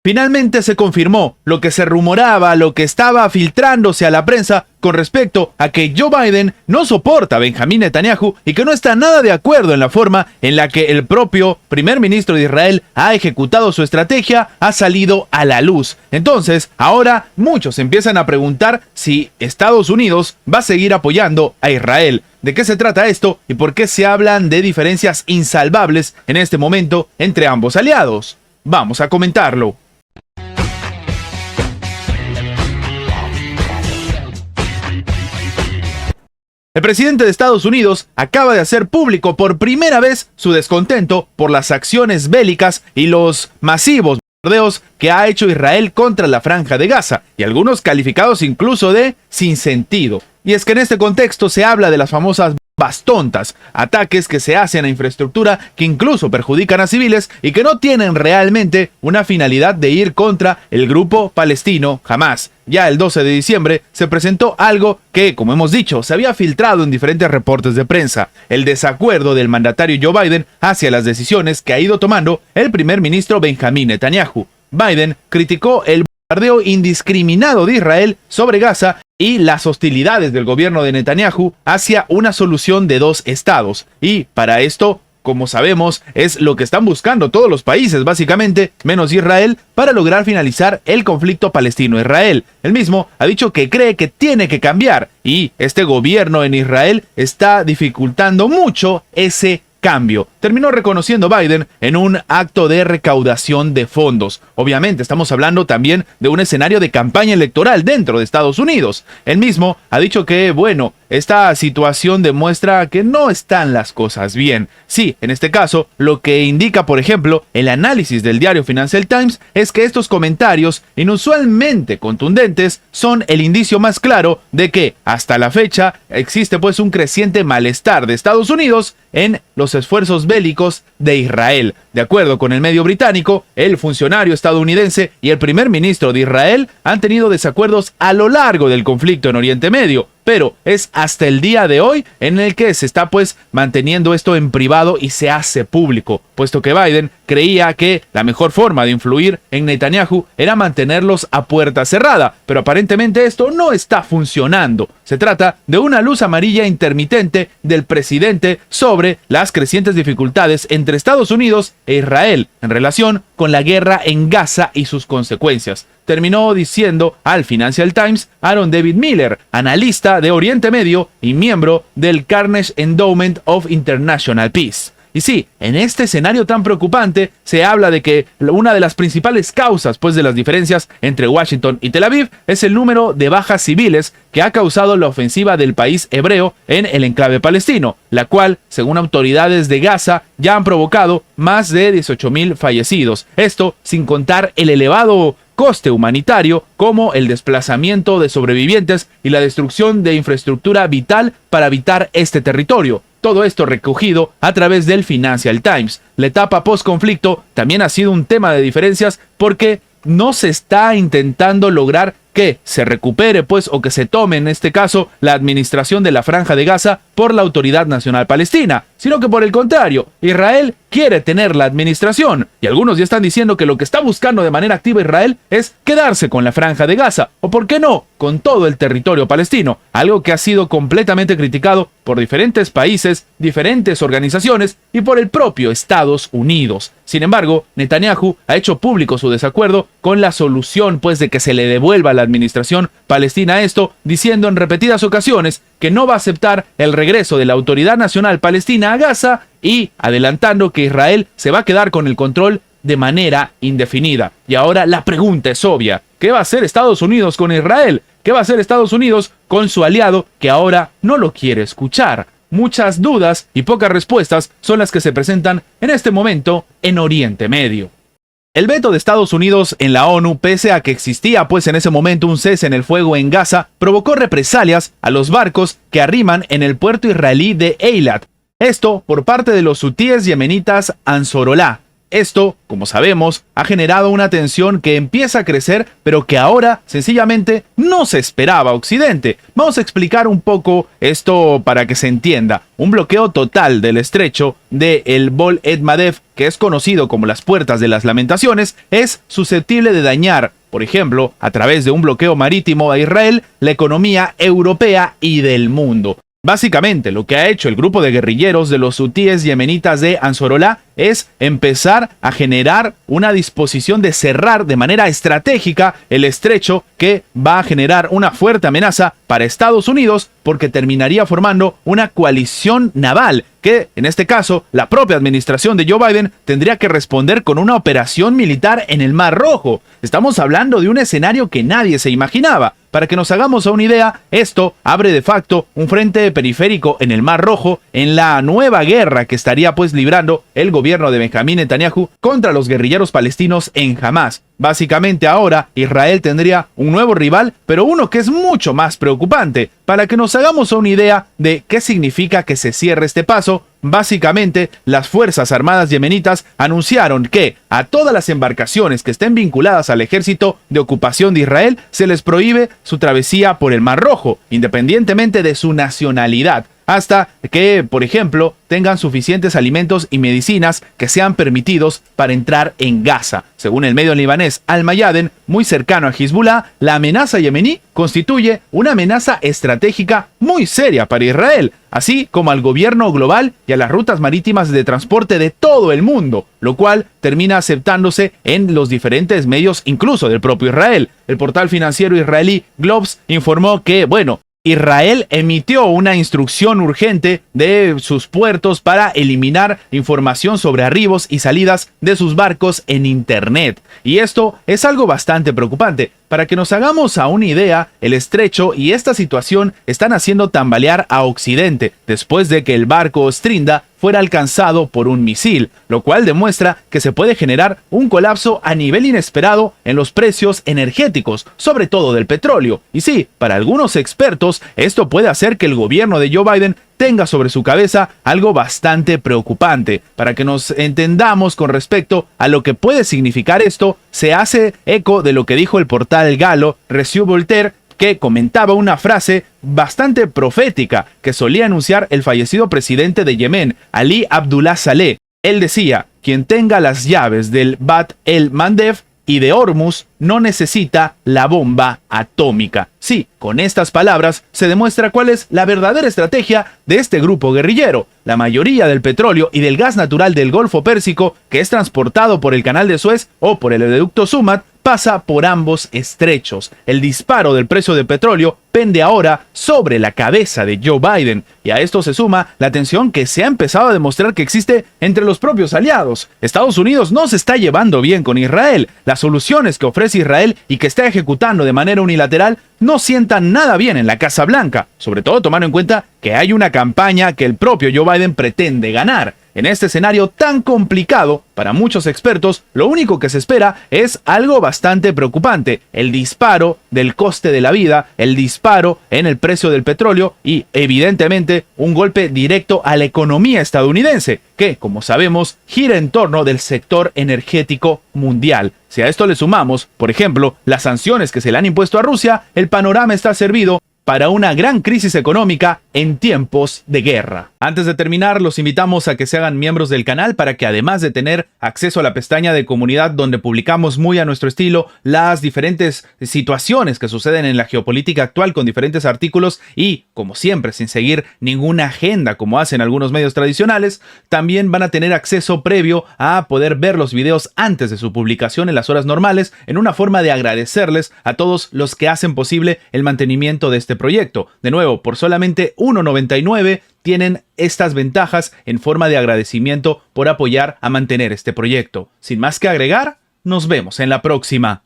Finalmente se confirmó lo que se rumoraba, lo que estaba filtrándose a la prensa con respecto a que Joe Biden no soporta a Benjamín Netanyahu y que no está nada de acuerdo en la forma en la que el propio primer ministro de Israel ha ejecutado su estrategia, ha salido a la luz. Entonces, ahora muchos empiezan a preguntar si Estados Unidos va a seguir apoyando a Israel. ¿De qué se trata esto y por qué se hablan de diferencias insalvables en este momento entre ambos aliados? Vamos a comentarlo. El presidente de Estados Unidos acaba de hacer público por primera vez su descontento por las acciones bélicas y los masivos bombardeos que ha hecho Israel contra la Franja de Gaza, y algunos calificados incluso de sin sentido. Y es que en este contexto se habla de las famosas bombas tontas, ataques que se hacen a infraestructura que incluso perjudican a civiles y que no tienen realmente una finalidad de ir contra el grupo palestino Hamás. Ya el 12 de diciembre se presentó algo que, como hemos dicho, se había filtrado en diferentes reportes de prensa: el desacuerdo del mandatario Joe Biden hacia las decisiones que ha ido tomando el primer ministro Benjamín Netanyahu. Biden criticó el bombardeo indiscriminado de Israel sobre Gaza y las hostilidades del gobierno de Netanyahu hacia una solución de dos estados. Y para esto, como sabemos, es lo que están buscando todos los países, básicamente, menos Israel, para lograr finalizar el conflicto palestino-Israel. Él mismo ha dicho que cree que tiene que cambiar, y este gobierno en Israel está dificultando mucho ese cambio. Terminó reconociendo Biden en un acto de recaudación de fondos. Obviamente estamos hablando también de un escenario de campaña electoral dentro de Estados Unidos. Él mismo ha dicho que, bueno, esta situación demuestra que no están las cosas bien. Sí, en este caso, lo que indica, por ejemplo, el análisis del diario Financial Times es que estos comentarios, inusualmente contundentes, son el indicio más claro de que, hasta la fecha, existe pues un creciente malestar de Estados Unidos en los esfuerzos bélicos de Israel. De acuerdo con el medio británico, el funcionario estadounidense y el primer ministro de Israel han tenido desacuerdos a lo largo del conflicto en Oriente Medio, pero es hasta el día de hoy en el que se está pues manteniendo esto en privado y se hace público, puesto que Biden creía que la mejor forma de influir en Netanyahu era mantenerlos a puerta cerrada, pero aparentemente esto no está funcionando. Se trata de una luz amarilla intermitente del presidente sobre las crecientes dificultades entre Estados Unidos e Israel en relación con la guerra en Gaza y sus consecuencias. Terminó diciendo al Financial Times Aaron David Miller, analista de Oriente Medio y miembro del Carnegie Endowment of International Peace. Y sí, en este escenario tan preocupante se habla de que una de las principales causas pues de las diferencias entre Washington y Tel Aviv es el número de bajas civiles que ha causado la ofensiva del país hebreo en el enclave palestino, la cual, según autoridades de Gaza, ya han provocado más de 18,000 fallecidos. Esto sin contar el elevado coste humanitario como el desplazamiento de sobrevivientes y la destrucción de infraestructura vital para habitar este territorio. Todo esto recogido a través del Financial Times. La etapa post-conflicto también ha sido un tema de diferencias porque no se está intentando lograr que se recupere pues o que se tome en este caso la administración de la Franja de Gaza por la Autoridad Nacional Palestina, sino que por el contrario, Israel quiere tener la administración, y algunos ya están diciendo que lo que está buscando de manera activa Israel es quedarse con la Franja de Gaza, o por qué no, con todo el territorio palestino, algo que ha sido completamente criticado por diferentes países, diferentes organizaciones y por el propio Estados Unidos. Sin embargo, Netanyahu ha hecho público su desacuerdo con la solución pues de que se le devuelva la administración palestina a esto, diciendo en repetidas ocasiones que no va a aceptar el regreso de la Autoridad Nacional Palestina a Gaza y adelantando que Israel se va a quedar con el control de manera indefinida. Y ahora la pregunta es obvia: ¿qué va a hacer Estados Unidos con Israel? ¿Qué va a hacer Estados Unidos con su aliado que ahora no lo quiere escuchar? Muchas dudas y pocas respuestas son las que se presentan en este momento en Oriente Medio. El veto de Estados Unidos en la ONU, pese a que existía pues en ese momento un cese en el fuego en Gaza, provocó represalias a los barcos que arriman en el puerto israelí de Eilat. Esto por parte de los hutíes yemenitas Ansarollah. Esto, como sabemos, ha generado una tensión que empieza a crecer, pero que ahora sencillamente no se esperaba a Occidente. Vamos a explicar un poco esto para que se entienda. Un bloqueo total del estrecho de el Bab el-Mandeb, que es conocido como las Puertas de las Lamentaciones, es susceptible de dañar, por ejemplo, a través de un bloqueo marítimo a Israel, la economía europea y del mundo. Básicamente, lo que ha hecho el grupo de guerrilleros de los hutíes yemenitas de Ansarullah es empezar a generar una disposición de cerrar de manera estratégica el estrecho, que va a generar una fuerte amenaza para Estados Unidos, porque terminaría formando una coalición naval que, en este caso, la propia administración de Joe Biden tendría que responder con una operación militar en el Mar Rojo. Estamos hablando de un escenario que nadie se imaginaba. Para que nos hagamos una idea, esto abre de facto un frente periférico en el Mar Rojo en la nueva guerra que estaría pues librando el gobierno de Benjamín Netanyahu contra los guerrilleros palestinos en Hamás. Básicamente ahora Israel tendría un nuevo rival, pero uno que es mucho más preocupante. Para que nos hagamos una idea de qué significa que se cierre este paso, básicamente las Fuerzas Armadas yemenitas anunciaron que a todas las embarcaciones que estén vinculadas al ejército de ocupación de Israel se les prohíbe su travesía por el Mar Rojo, independientemente de su nacionalidad, hasta que, por ejemplo, tengan suficientes alimentos y medicinas que sean permitidos para entrar en Gaza. Según el medio libanés Al-Mayadeen, muy cercano a Hezbollah, la amenaza yemení constituye una amenaza estratégica muy seria para Israel, así como al gobierno global y a las rutas marítimas de transporte de todo el mundo, lo cual termina aceptándose en los diferentes medios, incluso del propio Israel. El portal financiero israelí Globes informó que, Israel emitió una instrucción urgente de sus puertos para eliminar información sobre arribos y salidas de sus barcos en Internet. Y esto es algo bastante preocupante. Para que nos hagamos a una idea, el estrecho y esta situación están haciendo tambalear a Occidente después de que el barco Strinda fuera alcanzado por un misil, lo cual demuestra que se puede generar un colapso a nivel inesperado en los precios energéticos, sobre todo del petróleo. Y sí, para algunos expertos, esto puede hacer que el gobierno de Joe Biden tenga sobre su cabeza algo bastante preocupante. Para que nos entendamos con respecto a lo que puede significar esto, se hace eco de lo que dijo el portal galo Recio Voltaire, que comentaba una frase bastante profética que solía anunciar el fallecido presidente de Yemen, Ali Abdullah Saleh. Él decía: quien tenga las llaves del Bab el-Mandeb y de Hormuz no necesita la bomba atómica. Sí, con estas palabras se demuestra cuál es la verdadera estrategia de este grupo guerrillero. La mayoría del petróleo y del gas natural del Golfo Pérsico, que es transportado por el Canal de Suez o por el oleoducto Sumat, pasa por ambos estrechos. El disparo del precio del petróleo pende ahora sobre la cabeza de Joe Biden, y a esto se suma la tensión que se ha empezado a demostrar que existe entre los propios aliados. Estados Unidos no se está llevando bien con Israel. Las soluciones que ofrece Israel y que está ejecutando de manera unilateral no sientan nada bien en la Casa Blanca, sobre todo tomando en cuenta que hay una campaña que el propio Joe Biden pretende ganar. En este escenario tan complicado, para muchos expertos, lo único que se espera es algo bastante preocupante: el disparo del coste de la vida, el disparo en el precio del petróleo y, evidentemente, un golpe directo a la economía estadounidense, que, como sabemos, gira en torno del sector energético mundial. Si a esto le sumamos, por ejemplo, las sanciones que se le han impuesto a Rusia, el panorama está servido para una gran crisis económica en tiempos de guerra. Antes de terminar, los invitamos a que se hagan miembros del canal para que, además de tener acceso a la pestaña de comunidad donde publicamos muy a nuestro estilo las diferentes situaciones que suceden en la geopolítica actual con diferentes artículos y, como siempre, sin seguir ninguna agenda como hacen algunos medios tradicionales, también van a tener acceso previo a poder ver los videos antes de su publicación en las horas normales, en una forma de agradecerles a todos los que hacen posible el mantenimiento de este proyecto. De nuevo, por solamente $1.99 tienen estas ventajas en forma de agradecimiento por apoyar a mantener este proyecto. Sin más que agregar, nos vemos en la próxima.